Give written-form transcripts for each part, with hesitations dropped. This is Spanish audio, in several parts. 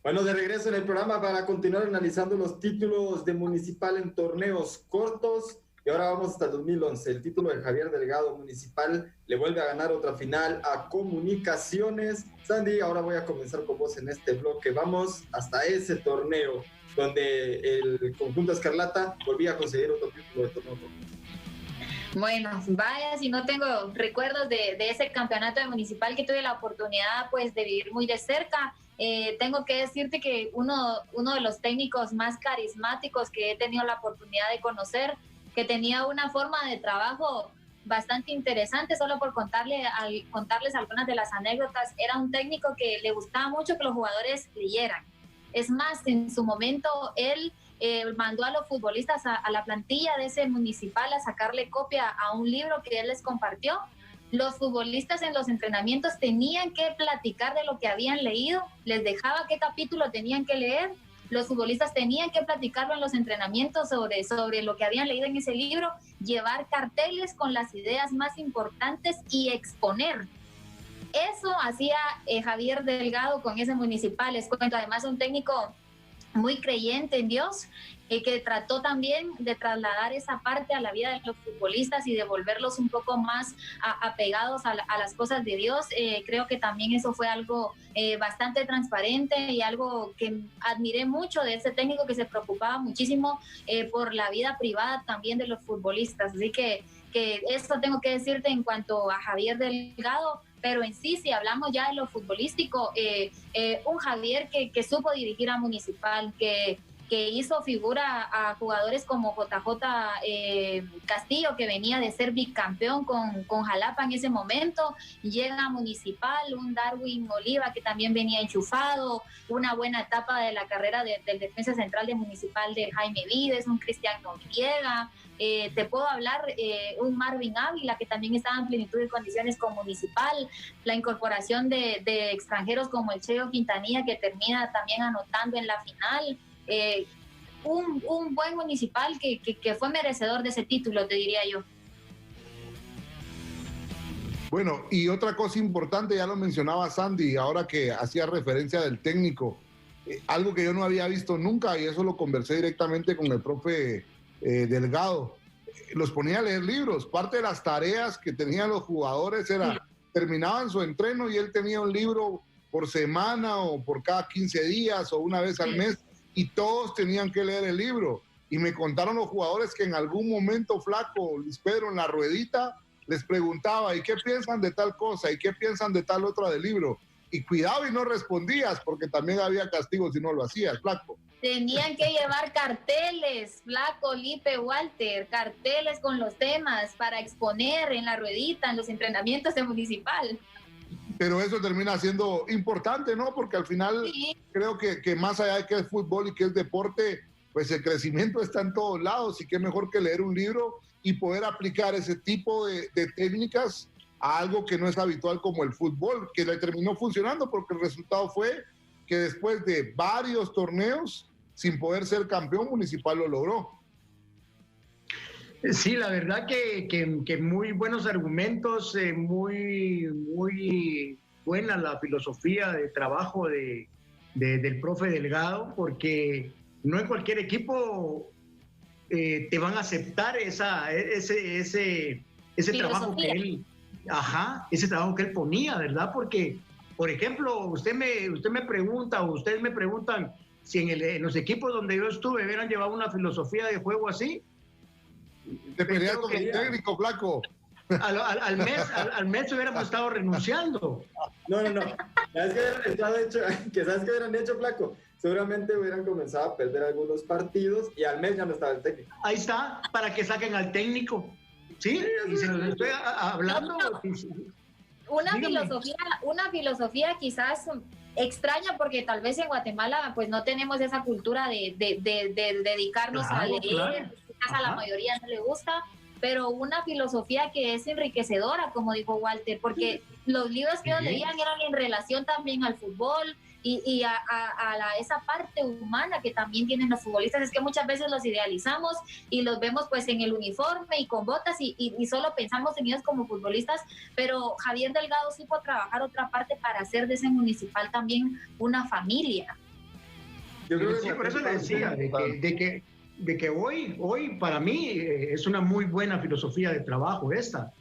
Bueno, de regreso en el programa para continuar analizando los títulos de Municipal en torneos cortos. Y ahora vamos hasta el 2011. El título de Javier Delgado, Municipal, le vuelve a ganar otra final a Comunicaciones. Sandy, ahora voy a comenzar con vos en este bloque. Vamos hasta ese torneo donde el conjunto Escarlata volvía a conseguir otro título de torneo corto. Bueno, vaya, si no tengo recuerdos de ese campeonato de Municipal que tuve la oportunidad pues de vivir muy de cerca. Tengo que decirte que uno de los técnicos más carismáticos que he tenido la oportunidad de conocer, que tenía una forma de trabajo bastante interesante, solo por contarles algunas de las anécdotas, era un técnico que le gustaba mucho que los jugadores leyeran. Es más, en su momento él mandó a los futbolistas a la plantilla de ese Municipal a sacarle copia a un libro que él les compartió. Los futbolistas en los entrenamientos tenían que platicar de lo que habían leído, les dejaba qué capítulo tenían que leer, los futbolistas tenían que platicarlo en los entrenamientos sobre lo que habían leído en ese libro, llevar carteles con las ideas más importantes y exponer. Eso hacía Javier Delgado con ese Municipal. Les cuento, además un técnico muy creyente en Dios, que trató también de trasladar esa parte a la vida de los futbolistas y de volverlos un poco más apegados a las cosas de Dios. Creo que también eso fue algo bastante transparente y algo que admiré mucho de ese técnico, que se preocupaba muchísimo por la vida privada también de los futbolistas. Así que esto tengo que decirte en cuanto a Javier Delgado. Pero en sí, si hablamos ya de lo futbolístico, un Javier que supo dirigir a Municipal, que hizo figura a jugadores como JJ Castillo, que venía de ser bicampeón con Jalapa en ese momento, llega a Municipal, un Darwin Oliva que también venía enchufado, una buena etapa de la carrera del defensa central de Municipal de Jaime Vides, un Cristian Noriega, te puedo hablar un Marvin Ávila que también estaba en plenitud de condiciones con Municipal, la incorporación de extranjeros como el Cheo Quintanilla, que termina también anotando en la final. Un buen Municipal que fue merecedor de ese título, te diría yo. Bueno, y otra cosa importante, ya lo mencionaba Sandy, ahora que hacía referencia del técnico, algo que yo no había visto nunca, y eso lo conversé directamente con el profe Delgado, los ponía a leer libros. Parte de las tareas que tenían los jugadores era, terminaban su entreno y él tenía un libro por semana o por cada 15 días o una vez al mes, y todos tenían que leer el libro. Y me contaron los jugadores que en algún momento Flaco, Luis Pedro, en la ruedita, les preguntaba, ¿y qué piensan de tal cosa? ¿Y qué piensan de tal otra del libro? Y cuidado y no respondías, porque también había castigo si no lo hacías, Flaco. Tenían que llevar carteles, Flaco, Lipe, Walter, carteles con los temas para exponer en la ruedita, en los entrenamientos de Municipal. Pero eso termina siendo importante, ¿no? Porque al final creo que más allá de que es fútbol y que es deporte, pues el crecimiento está en todos lados, y qué mejor que leer un libro y poder aplicar ese tipo de técnicas a algo que no es habitual como el fútbol, que le terminó funcionando porque el resultado fue que después de varios torneos sin poder ser campeón, Municipal lo logró. Sí, la verdad que muy buenos argumentos, muy buena la filosofía de trabajo del profe Delgado, porque no en cualquier equipo te van a aceptar ese trabajo que él, ese trabajo que él ponía, ¿verdad? Porque, por ejemplo, usted me pregunta, o ustedes me preguntan si en los equipos donde yo estuve hubieran llevado una filosofía de juego así. Te peleas con el técnico, Flaco. Al mes hubiéramos estado renunciando. No. ¿Sabes qué hubieran hecho, Flaco? Seguramente hubieran comenzado a perder algunos partidos y al mes ya no estaba el técnico. Ahí está, para que saquen al técnico. Sí, y se los estoy hablando. Una filosofía quizás extraña, porque tal vez en Guatemala pues no tenemos esa cultura de dedicarnos a leer, quizás a la mayoría no le gusta, pero una filosofía que es enriquecedora, como dijo Walter, porque los libros que ellos leían eran en relación también al fútbol y a esa parte humana que también tienen los futbolistas. Es que muchas veces los idealizamos y los vemos pues en el uniforme y con botas y solo pensamos en ellos como futbolistas, pero Javier Delgado supo trabajar otra parte para hacer de ese Municipal también una familia. Yo creo que sí, por eso le decía, de que hoy para mí es una muy buena filosofía de trabajo esta,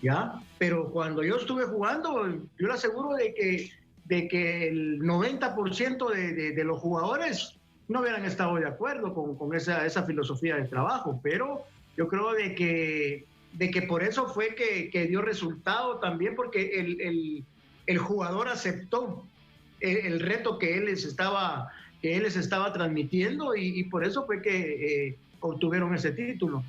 ¿ya? Pero cuando yo estuve jugando, yo le aseguro de que el 90% de los jugadores no hubieran estado de acuerdo con esa filosofía de trabajo, pero yo creo de que por eso fue que dio resultado también, porque el jugador aceptó el reto que él les estaba transmitiendo y por eso fue que obtuvieron ese título.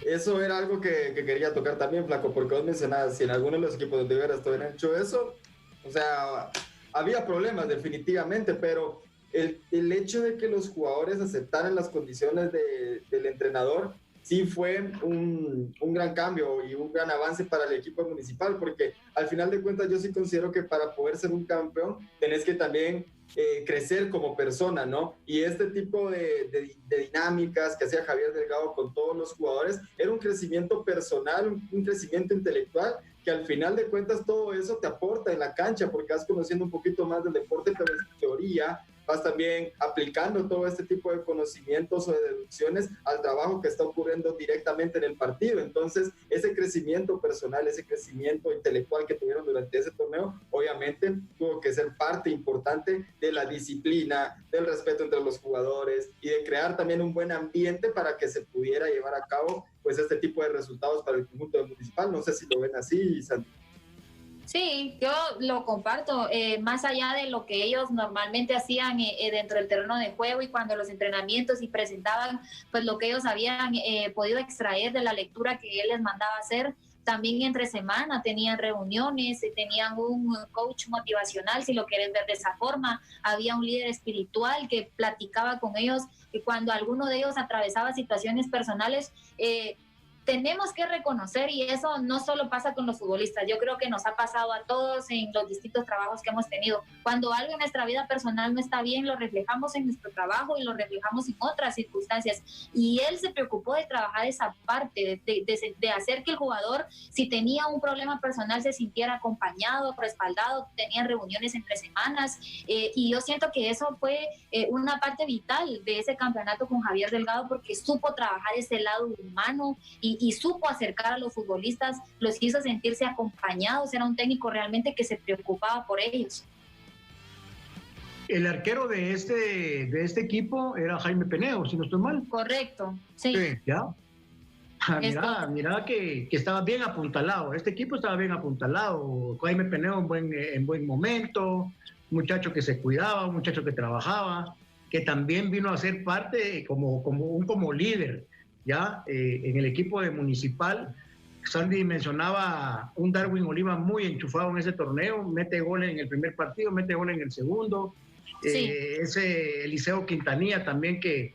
Eso era algo que quería tocar también, Flaco, porque vos mencionabas, si en alguno de los equipos donde hubieras hubieran hecho eso, o sea, había problemas definitivamente, pero el hecho de que los jugadores aceptaran las condiciones del entrenador sí fue un gran cambio y un gran avance para el equipo municipal, porque al final de cuentas yo sí considero que para poder ser un campeón tenés que también crecer como persona, ¿no? Y este tipo de dinámicas que hacía Javier Delgado con todos los jugadores era un crecimiento personal, un crecimiento intelectual, que al final de cuentas todo eso te aporta en la cancha, porque vas conociendo un poquito más del deporte, pero en teoría vas también aplicando todo este tipo de conocimientos o de deducciones al trabajo que está ocurriendo directamente en el partido. Entonces, ese crecimiento personal, ese crecimiento intelectual que tuvieron durante ese torneo, obviamente tuvo que ser parte importante de la disciplina, del respeto entre los jugadores y de crear también un buen ambiente para que se pudiera llevar a cabo pues este tipo de resultados para el conjunto municipal. No sé si lo ven así, Santi. Sí, yo lo comparto, más allá de lo que ellos normalmente hacían dentro del terreno de juego y cuando los entrenamientos y presentaban pues lo que ellos habían podido extraer de la lectura que él les mandaba hacer. También entre semana tenían reuniones, tenían un coach motivacional, si lo quieren ver de esa forma. Había un líder espiritual que platicaba con ellos y cuando alguno de ellos atravesaba situaciones personales, tenemos que reconocer, y eso no solo pasa con los futbolistas, yo creo que nos ha pasado a todos en los distintos trabajos que hemos tenido. Cuando algo en nuestra vida personal no está bien, lo reflejamos en nuestro trabajo y lo reflejamos en otras circunstancias. Y él se preocupó de trabajar esa parte, de hacer que el jugador, si tenía un problema personal, se sintiera acompañado, respaldado, tenían reuniones entre semanas. Y yo siento que eso fue una parte vital de ese campeonato con Javier Delgado, porque supo trabajar ese lado humano y supo acercar a los futbolistas, los hizo sentirse acompañados. Era un técnico realmente que se preocupaba por ellos. El arquero de este equipo era Jaime Peneo, si no estoy mal. Correcto, sí. ¿Ya? Mira que estaba bien apuntalado. Este equipo estaba bien apuntalado. Jaime Peneo en buen momento, un muchacho que se cuidaba, un muchacho que trabajaba, que también vino a ser parte como líder, ¿ya? En el equipo de Municipal. Sandy mencionaba un Darwin Oliva muy enchufado en ese torneo, mete goles en el primer partido, mete goles en el segundo. Sí. Ese Eliseo Quintanilla también que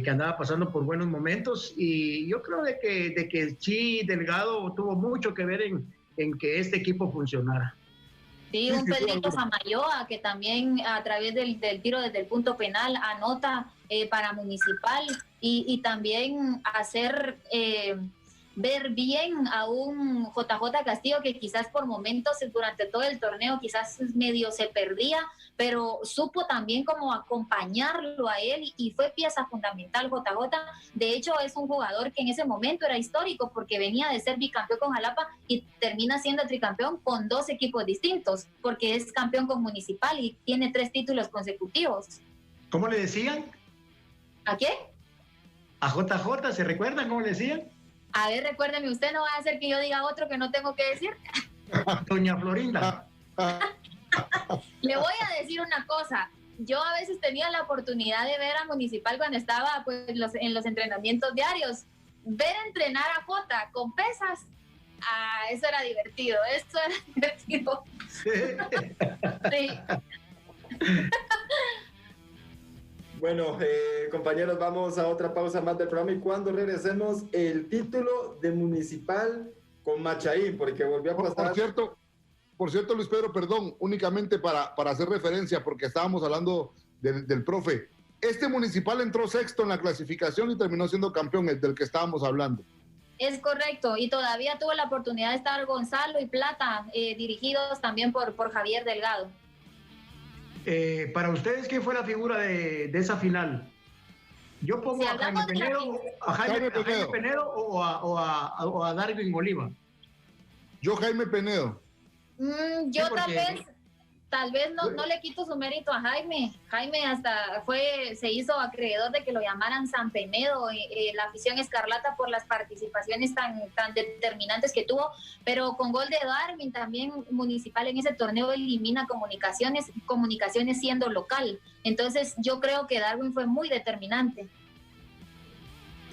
andaba pasando por buenos momentos, y yo creo de que sí, Delgado tuvo mucho que ver en que este equipo funcionara. Sí, un Pedrito Samayoa que también a través del tiro desde el punto penal anota para Municipal, y también hacer ver bien a un JJ Castillo que quizás por momentos durante todo el torneo quizás medio se perdía, pero supo también como acompañarlo a él y fue pieza fundamental JJ. De hecho es un jugador que en ese momento era histórico porque venía de ser bicampeón con Jalapa y termina siendo tricampeón con 2 equipos distintos, porque es campeón con Municipal y tiene 3 títulos consecutivos. ¿Cómo le decían? ¿A qué? A JJ, ¿se recuerdan cómo le decían? A ver, recuérdeme, usted no va a hacer que yo diga otro que no tengo que decir. Doña Florinda. Le voy a decir una cosa. Yo a veces tenía la oportunidad de ver a Municipal cuando estaba pues, en los entrenamientos diarios. Ver entrenar a Jota con pesas, eso era divertido. Eso era divertido. Sí. Bueno, compañeros, vamos a otra pausa más del programa y cuando regresemos, el título de Municipal con Machaín, porque volvió a pasar. Por cierto, Luis Pedro, perdón, únicamente para hacer referencia, porque estábamos hablando del profe. Este Municipal entró sexto en la clasificación y terminó siendo campeón, el del que estábamos hablando. Es correcto, y todavía tuvo la oportunidad de estar Gonzalo y Plata, dirigidos también por Javier Delgado. Para ustedes, ¿quién fue la figura de esa final? Yo pongo Si a Jaime hablamos de la Penedo, a Jaime Penedo o a Darwin Oliva. Yo, Jaime Penedo. Yo Sí, porque- tal vez no le quito su mérito a Jaime. Jaime hasta se hizo acreedor de que lo llamaran San Penedo, la afición escarlata por las participaciones tan determinantes que tuvo, pero con gol de Darwin también Municipal en ese torneo elimina Comunicaciones siendo local. Entonces yo creo que Darwin fue muy determinante.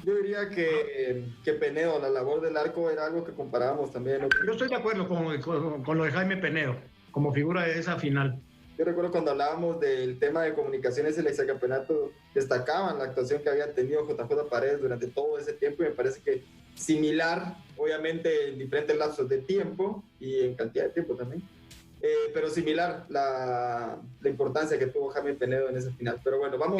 Yo diría que Penedo, la labor del arco era algo que comparábamos también, ¿no? Yo estoy de acuerdo con lo de Jaime Penedo como figura de esa final. Yo recuerdo cuando hablábamos del tema de Comunicaciones en el exacampeonato, destacaban la actuación que había tenido JJ Paredes durante todo ese tiempo y me parece que similar, obviamente en diferentes lapsos de tiempo y en cantidad de tiempo también, pero similar la importancia que tuvo Jaime Penedo en esa final. Pero bueno, vamos.